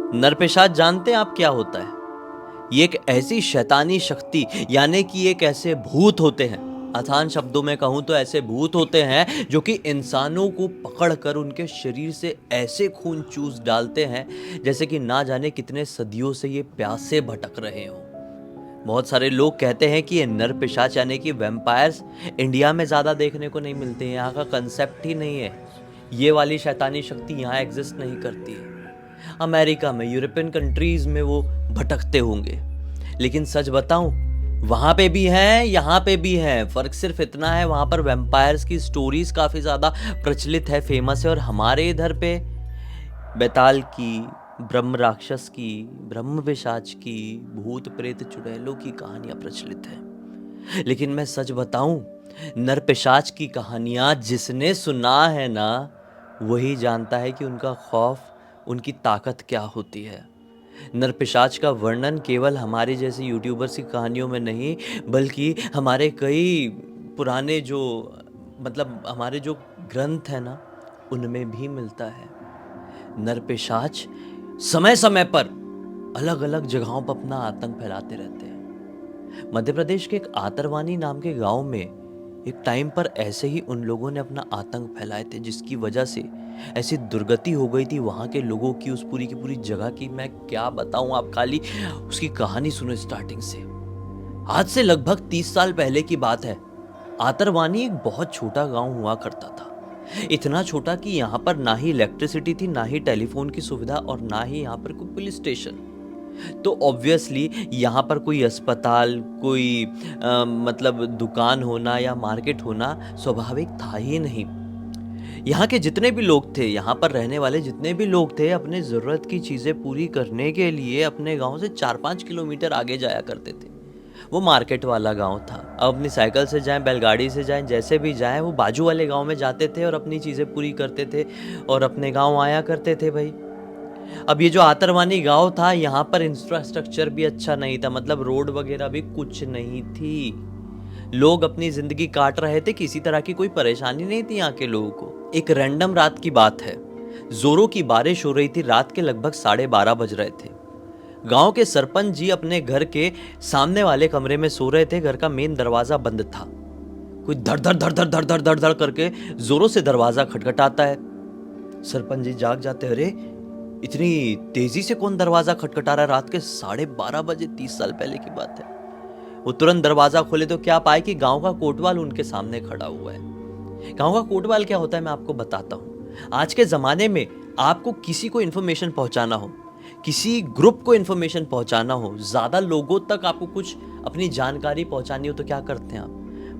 नरपिशाच जानते हैं आप क्या होता है? ये एक ऐसी शैतानी शक्ति यानी कि एक ऐसे भूत होते हैं, आसान शब्दों में कहूँ तो ऐसे भूत होते हैं जो कि इंसानों को पकड़कर उनके शरीर से ऐसे खून चूस डालते हैं जैसे कि ना जाने कितने सदियों से ये प्यासे भटक रहे हों। बहुत सारे लोग कहते हैं कि ये नरपिशाच यानी कि वैम्पायर्स इंडिया में ज़्यादा देखने को नहीं मिलते हैं, यहाँ का कंसेप्ट ही नहीं है। ये वाली शैतानी शक्ति यहाँ एग्जिस्ट नहीं करती है। अमेरिका में, यूरोपियन कंट्रीज में वो भटकते होंगे, लेकिन सच बताऊं, वहां पे भी हैं, यहाँ पे भी हैं। फर्क सिर्फ इतना है, वहां पर वैम्पायर्स की स्टोरीज काफी ज्यादा प्रचलित है, फेमस है, और हमारे इधर पे बेताल की, ब्रह्म राक्षस की, ब्रह्म पिशाच की, भूत प्रेत चुड़ैलों की कहानियां प्रचलित है। लेकिन मैं सच बताऊं, नर पिशाच की कहानियां जिसने सुना है ना, वही जानता है कि उनका खौफ, उनकी ताकत क्या होती है। नरपिशाच का वर्णन केवल हमारे जैसे यूट्यूबर्स की कहानियों में नहीं, बल्कि हमारे कई पुराने जो मतलब हमारे जो ग्रंथ है ना, उनमें भी मिलता है। नरपिशाच समय समय पर अलग अलग जगहों पर अपना आतंक फैलाते रहते हैं। मध्य प्रदेश के एक आतरवानी नाम के गांव में एक टाइम पर ऐसे ही उन लोगों ने अपना आतंक फैलाए थे, जिसकी वजह से ऐसी दुर्गति हो गई थी वहां के लोगों की, उस पूरी की पूरी जगह की। मैं क्या बताऊं, आप खाली उसकी कहानी सुनो स्टार्टिंग से। आज से लगभग 30 साल पहले की बात है। आतरवानी एक बहुत छोटा गांव हुआ करता था। इतना छोटा कि यहाँ पर ना ही इलेक्ट्रिसिटी थी, ना ही टेलीफोन की सुविधा, और ना ही यहाँ पर कोई पुलिस स्टेशन। तो ऑब्वियसली यहाँ पर कोई अस्पताल, कोई मतलब दुकान होना या मार्केट होना स्वाभाविक था ही नहीं। यहाँ के जितने भी लोग थे, यहाँ पर रहने वाले जितने भी लोग थे, अपने ज़रूरत की चीज़ें पूरी करने के लिए अपने गांव से 4-5 किलोमीटर आगे जाया करते थे। वो मार्केट वाला गांव था। अब अपनी साइकिल से जाएं, बैलगाड़ी से जाएं, जैसे भी जाएं, वो बाजू वाले गांव में जाते थे और अपनी चीज़ें पूरी करते थे और अपने गांव आया करते थे भाई। अब ये जो आतरवानी गांव था, यहाँ पर इंफ्रास्ट्रक्चर भी अच्छा नहीं था, मतलब रोड वगैरह भी कुछ नहीं थी। लोग अपनी जिंदगी काट रहे थे, किसी तरह की कोई परेशानी नहीं थी यहाँ के लोगों को। एक रैंडम रात की बात है, जोरों की बारिश हो रही थी, रात के लगभग 12:30 बज रहे थे। गांव के सरपंच जी अपने घर के सामने वाले कमरे में सो रहे थे। घर का मेन दरवाजा बंद था। कोई धड़ धड़ धड़ धड़ धड़ धड़ धड़ धड़ करके जोरों से दरवाजा खटखटाता है। सरपंच जी जाग जाते, अरे इतनी तेजी से कौन दरवाजा खटखटा रहा है, रात के 12:30 बजे, 30 साल पहले की बात है। वो तुरंत दरवाजा खोले तो क्या पाए कि गांव का कोतवाल उनके सामने खड़ा हुआ है। गांव का कोतवाल क्या होता है मैं आपको बताता हूं। आज के जमाने में आपको किसी को इन्फॉर्मेशन पहुंचाना हो, किसी ग्रुप को इन्फॉर्मेशन पहुंचाना हो, ज्यादा लोगों तक आपको कुछ अपनी जानकारी पहुंचानी हो, तो क्या करते हैं आप?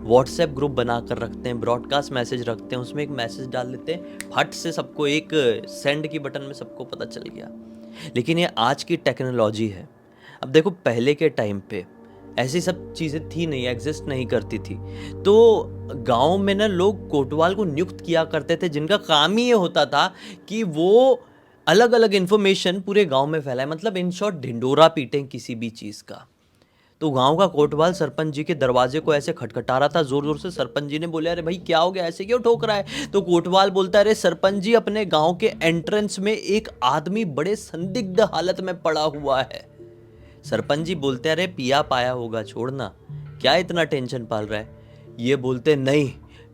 व्हाट्सएप ग्रुप बनाकर रखते हैं, ब्रॉडकास्ट मैसेज रखते हैं, उसमें एक मैसेज डाल देते हैं, फट से सबको एक सेंड की बटन में सबको पता चल गया। लेकिन ये आज की टेक्नोलॉजी है। अब देखो, पहले के टाइम पे ऐसी सब चीज़ें थी नहीं, एग्जिस्ट नहीं करती थी। तो गांव में ना लोग कोतवाल को नियुक्त किया करते थे, जिनका काम ही ये होता था कि वो अलग अलग इन्फॉर्मेशन पूरे गांव में फैलाए, मतलब इन शॉर्ट ढिंडोरा पीटें किसी भी चीज़ का। तो गांव का कोतवाल सरपंच जी के दरवाजे को ऐसे खटखटा रहा था जोर जोर से। सरपंच जी ने बोले, अरे भाई क्या हो गया, ऐसे क्यों ठोक रहा है? तो कोतवाल बोलता है, अरे सरपंच जी, अपने गांव के एंट्रेंस में एक आदमी बड़े संदिग्ध हालत में पड़ा हुआ है। सरपंच जी बोलते, अरे पिया पाया होगा, छोड़ना, क्या इतना टेंशन पाल रहा है? ये बोलते, नहीं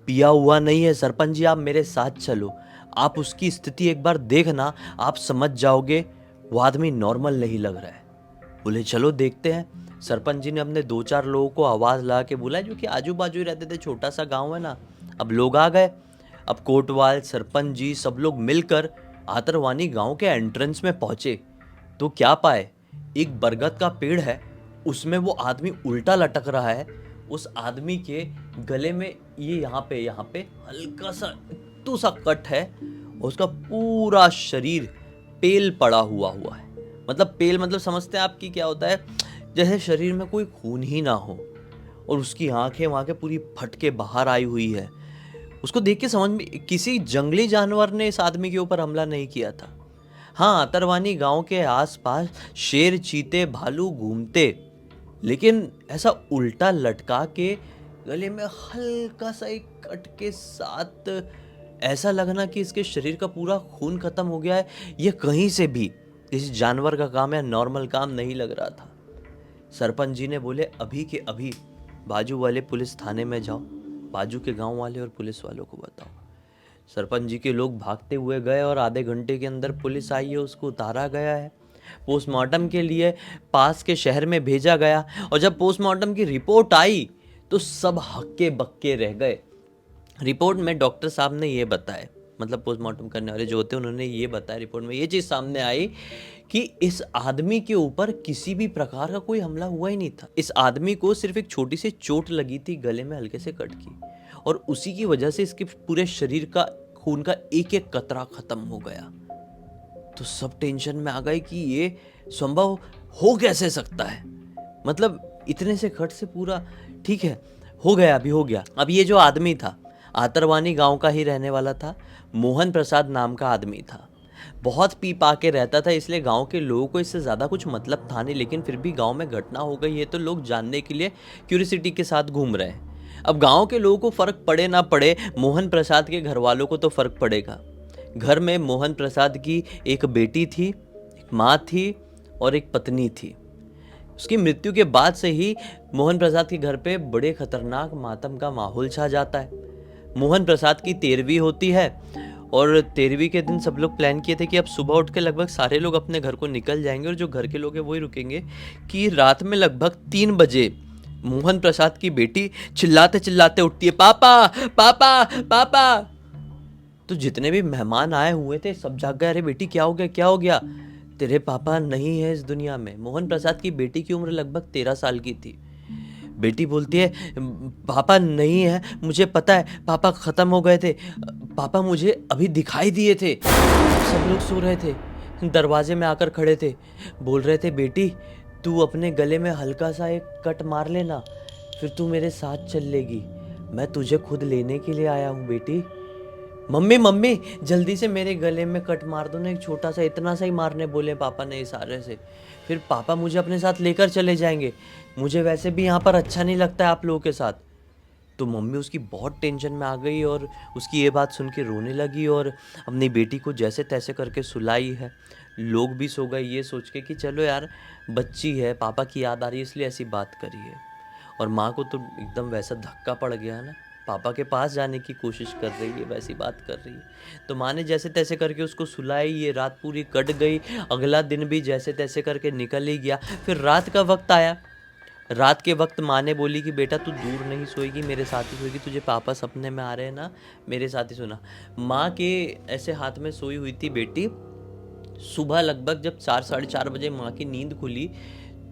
पिया हुआ नहीं है सरपंच जी, आप मेरे साथ चलो, आप उसकी स्थिति एक बार देखना, आप समझ जाओगे वो आदमी नॉर्मल नहीं लग रहा है। बोले चलो देखते हैं। सरपंच जी ने अपने 2-4 लोगों को आवाज लगा के बुलाया, जो कि आजू बाजू ही रहते थे, छोटा सा गांव है ना। अब लोग आ गए। अब कोतवाल, सरपंच जी, सब लोग मिलकर आतरवानी गांव के एंट्रेंस में पहुंचे। तो क्या पाए, एक बरगद का पेड़ है, उसमें वो आदमी उल्टा लटक रहा है। उस आदमी के गले में ये यहाँ पे हल्का सा इत्तू सा कट है, और उसका पूरा शरीर पेल पड़ा हुआ है। मतलब पेल मतलब समझते हैं आपकी क्या होता है, जैसे शरीर में कोई खून ही ना हो, और उसकी आंखें वहां के पूरी फट के बाहर आई हुई है। उसको देख के समझ में, किसी जंगली जानवर ने इस आदमी के ऊपर हमला नहीं किया था। हाँ, अतरवानी गांव के आसपास शेर, चीते, भालू घूमते, लेकिन ऐसा उल्टा लटका के गले में हल्का सा एक कट के साथ ऐसा लगना कि इसके शरीर का पूरा खून खत्म हो गया है, ये कहीं से भी किसी जानवर का काम या नॉर्मल काम नहीं लग रहा था। सरपंच जी ने बोले अभी के अभी बाजू वाले पुलिस थाने में जाओ, बाजू के गांव वाले और पुलिस वालों को बताओ। सरपंच जी के लोग भागते हुए गए और आधे घंटे के अंदर पुलिस आई है, उसको उतारा गया है, पोस्टमार्टम के लिए पास के शहर में भेजा गया। और जब पोस्टमार्टम की रिपोर्ट आई तो सब हक्के बक्के रह गए। रिपोर्ट में डॉक्टर साहब ने ये बताया, मतलब पोस्टमार्टम करने वाले जो होते हैं उन्होंने ये बताया, रिपोर्ट में ये चीज़ सामने आई कि इस आदमी के ऊपर किसी भी प्रकार का कोई हमला हुआ ही नहीं था। इस आदमी को सिर्फ एक छोटी सी चोट लगी थी गले में हल्के से कट की, और उसी की वजह से इसके पूरे शरीर का खून का एक एक कतरा खत्म हो गया। तो सब टेंशन में आ गए कि ये संभव हो कैसे सकता है, मतलब इतने से कट से पूरा ठीक है, हो गया, अभी हो गया। अब ये जो आदमी था आतरवानी गांव का ही रहने वाला था, मोहन प्रसाद नाम का आदमी था। बहुत पी पा के रहता था, इसलिए गांव के लोगों को इससे ज़्यादा कुछ मतलब था नहीं, लेकिन फिर भी गांव में घटना हो गई है तो लोग जानने के लिए क्यूरियोसिटी के साथ घूम रहे हैं। अब गांव के लोगों को फ़र्क पड़े ना पड़े, मोहन प्रसाद के घर वालों को तो फ़र्क पड़ेगा। घर में मोहन प्रसाद की एक बेटी थी, एक माँ थी और एक पत्नी थी। उसकी मृत्यु के बाद से ही मोहन प्रसाद के घर पे बड़े खतरनाक मातम का माहौल छा जाता है। मोहन प्रसाद की 13वीं होती है और 13वीं के दिन सब लोग प्लान किए थे कि अब सुबह उठ के लगभग सारे लोग अपने घर को निकल जाएंगे और जो घर के लोग हैं वही रुकेंगे, कि रात में लगभग 3 बजे मोहन प्रसाद की बेटी चिल्लाते चिल्लाते उठती है, पापा पापा पापा। तो जितने भी मेहमान आए हुए थे सब जाग गए, अरे बेटी क्या हो गया, क्या हो गया, तेरे पापा नहीं है इस दुनिया में। मोहन प्रसाद की बेटी की उम्र लगभग 13 साल की थी। बेटी बोलती है, पापा नहीं है, मुझे पता है, पापा खत्म हो गए थे, पापा मुझे अभी दिखाई दिए थे। सब लोग सो रहे थे, दरवाजे में आकर खड़े थे, बोल रहे थे बेटी तू अपने गले में हल्का सा एक कट मार लेना, फिर तू मेरे साथ चल लेगी, मैं तुझे खुद लेने के लिए आया हूँ बेटी। मम्मी मम्मी जल्दी से मेरे गले में कट मार दो ना, एक छोटा सा, इतना सा ही मारने बोले पापा ने इशारे से, फिर पापा मुझे अपने साथ लेकर चले जाएंगे, मुझे वैसे भी यहाँ पर अच्छा नहीं लगता है आप लोगों के साथ। तो मम्मी उसकी बहुत टेंशन में आ गई और उसकी ये बात सुन के रोने लगी और अपनी बेटी को जैसे तैसे करके सुलाई है। लोग भी सो गए ये सोच के कि चलो यार बच्ची है, पापा की याद आ रही है इसलिए ऐसी बात करी है। और माँ को तो एकदम वैसा धक्का पड़ गया ना, पापा के पास जाने की कोशिश कर रही है, वैसी बात कर रही है। तो माँ ने जैसे तैसे करके उसको सुलाई, ये रात पूरी कट गई। अगला दिन भी जैसे तैसे करके निकल ही गया। फिर रात का वक्त आया। रात के वक्त माँ ने बोली कि बेटा तू दूर नहीं सोएगी, मेरे साथ ही सोएगी, तुझे पापा सपने में आ रहे हैं ना, मेरे साथ ही सोना। माँ के ऐसे हाथ में सोई हुई थी बेटी। सुबह लगभग जब 4 साढ़े 4 बजे माँ की नींद खुली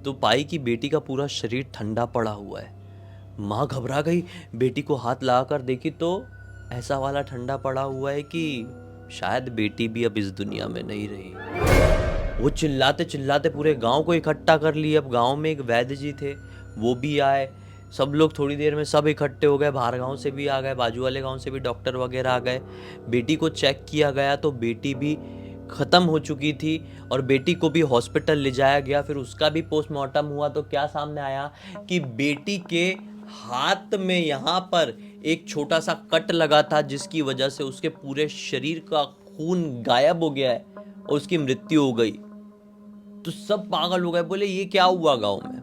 तो पाई कि बेटी का पूरा शरीर ठंडा पड़ा हुआ है। माँ घबरा गई, बेटी को हाथ लगाकर देखी तो ऐसा वाला ठंडा पड़ा हुआ है कि शायद बेटी भी अब इस दुनिया में नहीं रही। वो चिल्लाते चिल्लाते पूरे गांव को इकट्ठा कर लिए। अब गांव में एक वैद्य जी थे, वो भी आए। सब लोग थोड़ी देर में सब इकट्ठे हो गए, बाहर गांव से भी आ गए, बाजू वाले गांव से भी डॉक्टर वगैरह आ गए। बेटी को चेक किया गया तो बेटी भी ख़त्म हो चुकी थी और बेटी को भी हॉस्पिटल ले जाया गया। फिर उसका भी पोस्टमार्टम हुआ तो क्या सामने आया कि बेटी के हाथ में यहाँ पर एक छोटा सा कट लगा था जिसकी वजह से उसके पूरे शरीर का खून गायब हो गया है और उसकी मृत्यु हो गई। तो सब पागल हो गए, बोले ये क्या हुआ गांव में,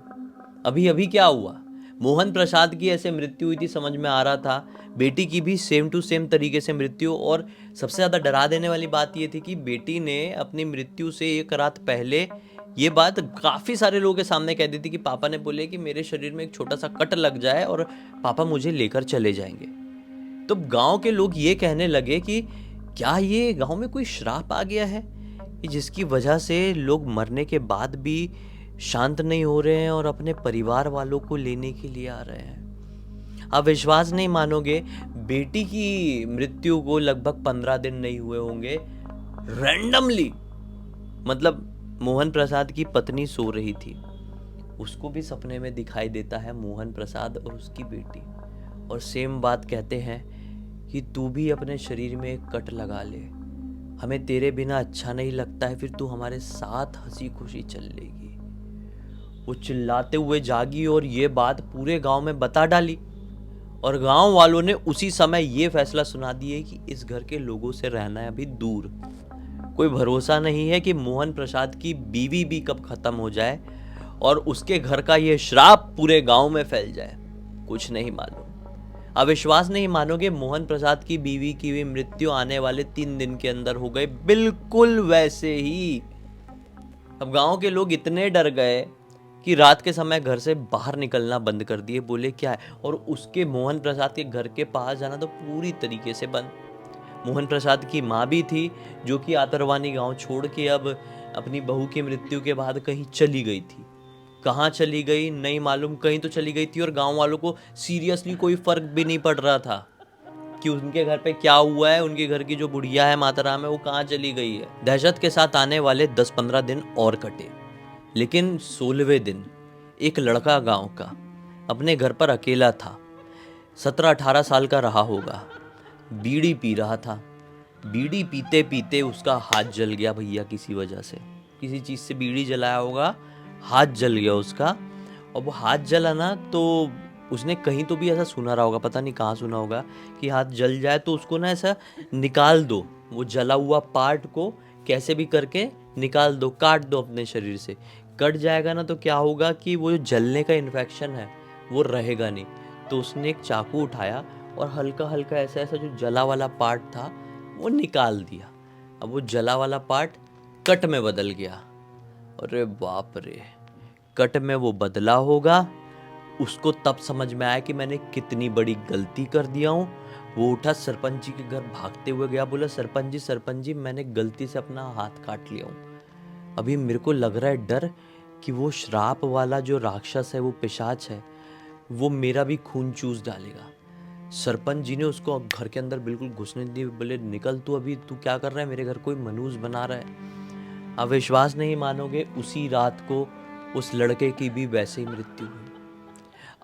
अभी अभी क्या हुआ। मोहन प्रसाद की ऐसे मृत्यु हुई थी, समझ में आ रहा था बेटी की भी सेम टू सेम तरीके से मृत्यु। और सबसे ज़्यादा डरा देने वाली बात ये थी कि बेटी ने अपनी मृत्यु से 1 रात पहले ये बात काफ़ी सारे लोगों के सामने कह दी थी कि पापा ने बोले कि मेरे शरीर में एक छोटा सा कट लग जाए और पापा मुझे लेकर चले जाएंगे। तो गांव के लोग ये कहने लगे कि क्या ये गांव में कोई श्राप आ गया है जिसकी वजह से लोग मरने के बाद भी शांत नहीं हो रहे हैं और अपने परिवार वालों को लेने के लिए आ रहे हैं। आप विश्वास नहीं मानोगे, बेटी की मृत्यु को लगभग 15 दिन नहीं हुए होंगे, रैंडमली, मतलब मोहन प्रसाद की पत्नी सो रही थी, उसको भी सपने में दिखाई देता है मोहन प्रसाद और उसकी बेटी, और सेम बात कहते हैं कि तू भी अपने शरीर में एक कट लगा ले, हमें तेरे बिना अच्छा नहीं लगता है, फिर तू हमारे साथ हंसी खुशी चल लेगी। वो चिल्लाते हुए जागी और ये बात पूरे गांव में बता डाली और गांव वालों ने उसी समय ये फैसला सुना दिया कि इस घर के लोगों से रहना है अभी दूर, कोई भरोसा नहीं है कि मोहन प्रसाद की बीवी भी कब खत्म हो जाए और उसके घर का ये श्राप पूरे गांव में फैल जाए, कुछ नहीं मालूम। आप विश्वास नहीं मानोगे, मोहन प्रसाद की बीवी की भी मृत्यु आने वाले 3 दिन के अंदर हो गई, बिल्कुल वैसे ही। अब गांव के लोग इतने डर गए कि रात के समय घर से बाहर निकलना बंद कर दिए। बोले क्या है, और उसके मोहन प्रसाद के घर के पास जाना तो पूरी तरीके से बंद। मोहन प्रसाद की माँ भी थी, जो कि आतरवानी गांव छोड़ के अब अपनी बहू की मृत्यु के बाद कहीं चली गई थी। कहाँ चली गई नहीं मालूम, कहीं तो चली गई थी, और गांव वालों को सीरियसली कोई फर्क भी नहीं पड़ रहा था कि उनके घर पे क्या हुआ है। उनके घर की जो बुढ़िया है माताराम है, वो कहाँ चली गई है। दहशत के साथ आने वाले 10-15 दिन और कटे, लेकिन 16वें दिन एक लड़का गांव का अपने घर पर अकेला था। 17-18 साल का रहा होगा, बीड़ी पी रहा था। बीड़ी पीते पीते उसका हाथ जल गया भैया, किसी वजह से, किसी चीज़ से बीड़ी जलाया होगा, हाथ जल गया उसका। और वो हाथ जला ना, तो उसने कहीं तो भी ऐसा सुना रहा होगा, पता नहीं कहाँ सुना होगा, कि हाथ जल जाए तो उसको ना ऐसा निकाल दो, वो जला हुआ पार्ट को कैसे भी करके निकाल दो, काट दो अपने शरीर से। कट जाएगा ना तो क्या होगा कि वो जो जलने का इन्फेक्शन है वो रहेगा नहीं। तो उसने एक चाकू उठाया और हल्का हल्का ऐसा ऐसा जो जला वाला पार्ट था वो निकाल दिया। अब वो जला वाला पार्ट कट में बदल गया। अरे बाप रे, कट में वो बदला होगा। उसको तब समझ में आया कि मैंने कितनी बड़ी गलती कर दिया हूँ। वो उठा, सरपंच जी के घर भागते हुए गया, बोला सरपंच जी मैंने गलती से अपना हाथ काट लिया हूँ। अभी मेरे को लग रहा है डर कि वो श्राप वाला जो राक्षस है, वो पिशाच है, वो मेरा भी खून चूस डालेगा। सरपंच जी ने उसको घर के अंदर बिल्कुल घुसने दी। बोले निकल तू, अभी तू क्या कर रहा है, मेरे घर कोई मनूस बना रहा है। आप विश्वास नहीं मानोगे, उसी रात को उस लड़के की भी वैसे ही मृत्यु हुई।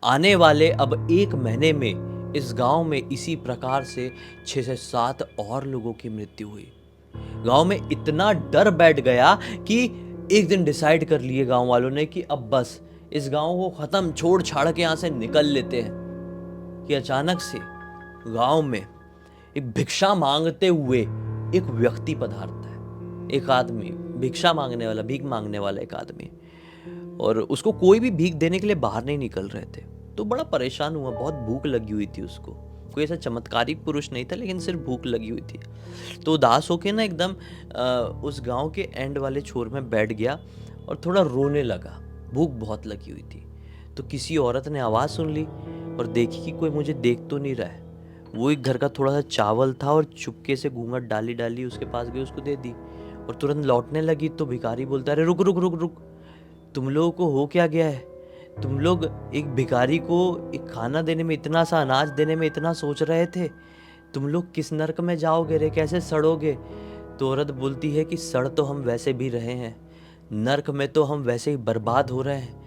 आने वाले अब 1 महीने में इस गांव में इसी प्रकार से 6 से 7 और लोगों की मृत्यु हुई। गांव में इतना डर बैठ गया कि एक दिन डिसाइड कर लिए गांव वालों ने कि अब बस इस गांव को खत्म, छोड़ छाड़ के यहां से निकल लेते हैं। कि अचानक से गांव में एक भिक्षा मांगते हुए एक व्यक्ति पधारता है। एक आदमी, भिक्षा मांगने वाला, भीख मांगने वाला एक आदमी। और उसको कोई भी भीख देने के लिए बाहर नहीं निकल रहे थे। तो बड़ा परेशान हुआ, बहुत भूख लगी हुई थी उसको। कोई ऐसा चमत्कारिक पुरुष नहीं था, लेकिन सिर्फ भूख लगी हुई थी। तो उदास होके ना एकदम उस गांव के एंड वाले छोर में बैठ गया और थोड़ा रोने लगा। भूख बहुत लगी हुई थी। तो किसी औरत ने आवाज़ सुन ली और देखी कि कोई मुझे देख तो नहीं रहा है। वो एक घर का थोड़ा सा चावल था और चुपके से घूंघट डाली डाली उसके पास गई, उसको दे दी और तुरंत लौटने लगी। तो भिखारी बोलता है, अरे रुक रुक रुक रुक, तुम लोगों को हो क्या गया है? तुम लोग एक भिखारी को एक खाना देने में, इतना सा अनाज देने में इतना सोच रहे थे? तुम लोग किस नर्क में जाओगे रे, कैसे सड़ोगे? तो औरत बोलती है कि सड़ तो हम वैसे भी रहे हैं, नर्क में तो हम वैसे ही बर्बाद हो रहे हैं।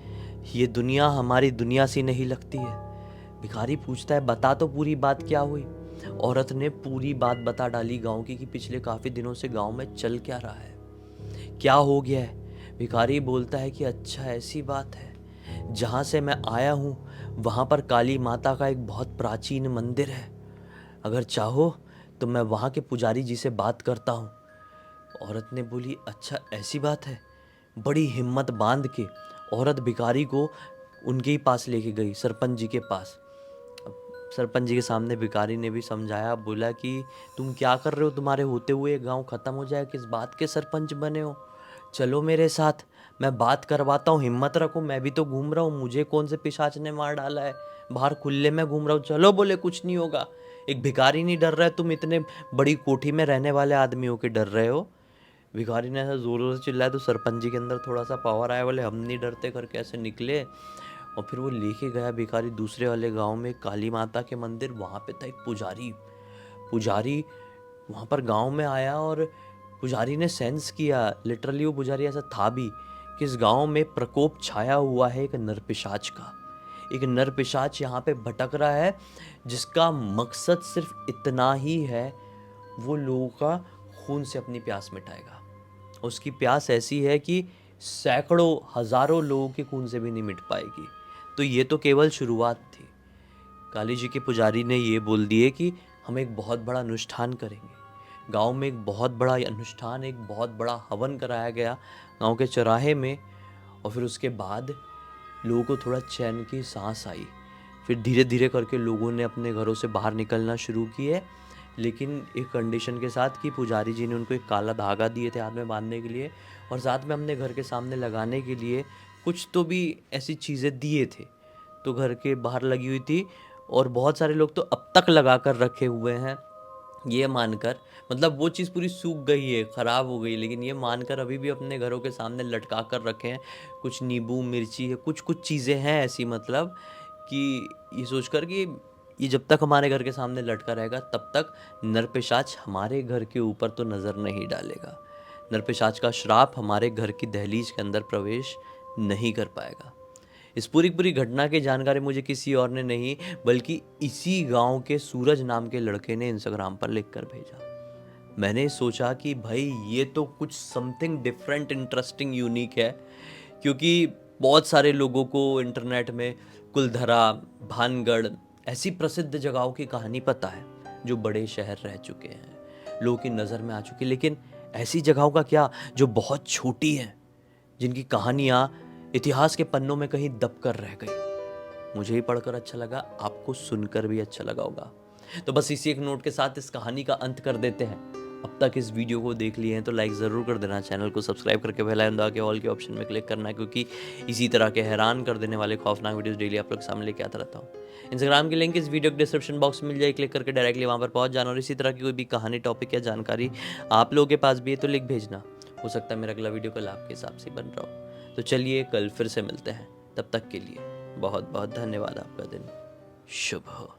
ये दुनिया हमारी दुनिया सी नहीं लगती है। भिखारी पूछता है, बता तो पूरी बात क्या हुई? औरत ने पूरी बात बता डाली गांव की कि पिछले काफ़ी दिनों से गांव में चल क्या रहा है, क्या हो गया है। भिखारी बोलता है कि अच्छा ऐसी बात है, जहाँ से मैं आया हूँ वहाँ पर काली माता का एक बहुत प्राचीन मंदिर है, अगर चाहो तो मैं वहाँ के पुजारी जी से बात करता हूँ। औरत ने बोली, अच्छा ऐसी बात है। बड़ी हिम्मत बांध के औरत भिखारी को उनके ही पास लेके गई, सरपंच जी के पास। सरपंच जी के सामने भिखारी ने भी समझाया, बोला कि तुम क्या कर रहे हो, तुम्हारे होते हुए गांव ख़त्म हो जाए, किस बात के सरपंच बने हो? चलो मेरे साथ, मैं बात करवाता हूँ, हिम्मत रखो, मैं भी तो घूम रहा हूँ, मुझे कौन से पिशाच ने मार डाला है, बाहर खुले में घूम रहा हूँ। चलो, बोले कुछ नहीं होगा। एक भिखारी नहीं डर रहा है, तुम इतने बड़ी कोठी में रहने वाले आदमी हो के डर रहे हो? भिखारी ने ऐसा जोर जोर से चिल्लाया तो सरपंच जी के अंदर थोड़ा सा पावर आया, बोले हम नहीं डरते करके ऐसे निकले। और फिर वो लेके गया भिखारी दूसरे वाले गांव में काली माता के मंदिर। वहाँ पे था एक पुजारी। पुजारी वहाँ पर गांव में आया और पुजारी ने सेंस किया, लिटरली वो पुजारी ऐसा था भी, कि इस गांव में प्रकोप छाया हुआ है एक नरपिशाच का। एक नरपिशाच यहाँ पे भटक रहा है, जिसका मकसद सिर्फ इतना ही है, वो लोगों का खून से अपनी प्यास मिटाएगा। उसकी प्यास ऐसी है कि सैकड़ों हजारों लोगों के खून से भी नहीं मिट पाएगी। तो ये तो केवल शुरुआत थी। काली जी के पुजारी ने ये बोल दिए कि हम एक बहुत बड़ा अनुष्ठान करेंगे, गांव में एक बहुत बड़ा अनुष्ठान, एक बहुत बड़ा हवन कराया गया गांव के चौराहे में। और फिर उसके बाद लोगों को थोड़ा चैन की सांस आई। फिर धीरे धीरे करके लोगों ने अपने घरों से बाहर निकलना शुरू किए, लेकिन एक कंडीशन के साथ कि पुजारी जी ने उनको एक काला धागा दिए थे हाथ में बांधने के लिए, और साथ में अपने घर के सामने लगाने के लिए कुछ तो भी ऐसी चीज़ें दिए थे। तो घर के बाहर लगी हुई थी, और बहुत सारे लोग तो अब तक लगा कर रखे हुए हैं, ये मानकर, मतलब वो चीज़ पूरी सूख गई है, ख़राब हो गई, लेकिन ये मानकर अभी भी अपने घरों के सामने लटका कर रखे हैं। कुछ नींबू मिर्ची है, कुछ कुछ चीज़ें हैं ऐसी, मतलब कि ये सोचकर कि ये जब तक हमारे घर के सामने लटका रहेगा तब तक नरपिशाच हमारे घर के ऊपर तो नज़र नहीं डालेगा। नरपिशाच का श्राप हमारे घर की दहलीज के अंदर प्रवेश नहीं कर पाएगा। इस पूरी पूरी घटना की जानकारी मुझे किसी और ने नहीं, बल्कि इसी गांव के सूरज नाम के लड़के ने इंस्टाग्राम पर लिख कर भेजा। मैंने सोचा कि भाई ये तो कुछ समथिंग डिफरेंट, इंटरेस्टिंग, यूनिक है, क्योंकि बहुत सारे लोगों को इंटरनेट में कुलधरा, भानगढ़ ऐसी प्रसिद्ध जगहों की कहानी पता है जो बड़े शहर रह चुके हैं, लोगों की नज़र में आ चुकी, लेकिन ऐसी जगहों का क्या जो बहुत छोटी हैं, जिनकी कहानियाँ इतिहास के पन्नों में कहीं दब कर रह गई। मुझे ही पढ़कर अच्छा लगा, आपको सुनकर भी अच्छा लगा होगा। तो बस इसी एक नोट के साथ इस कहानी का अंत कर देते हैं। अब तक इस वीडियो को देख लिए हैं तो लाइक ज़रूर कर देना, चैनल को सब्सक्राइब करके बेल आइकन दबा के ऑल के ऑप्शन में क्लिक करना, क्योंकि इसी तरह के हैरान कर देने वाले खौफनाक वीडियोस डेली आप लोग सामने लेके आता रहता हूँ। इंस्टाग्राम की लिंक इस वीडियो के डिस्क्रिप्शन बॉक्स में मिल जाए, क्लिक करके डायरेक्टली वहाँ पर पहुँच जाना। और इसी तरह की कोई भी कहानी, टॉपिक या जानकारी आप लोगों के पास भी है तो लिख भेजना, हो सकता है मेरा अगला वीडियो कल आपके हिसाब से बन रहा हो। तो चलिए कल फिर से मिलते हैं, तब तक के लिए बहुत बहुत धन्यवाद। आपका दिन शुभ हो।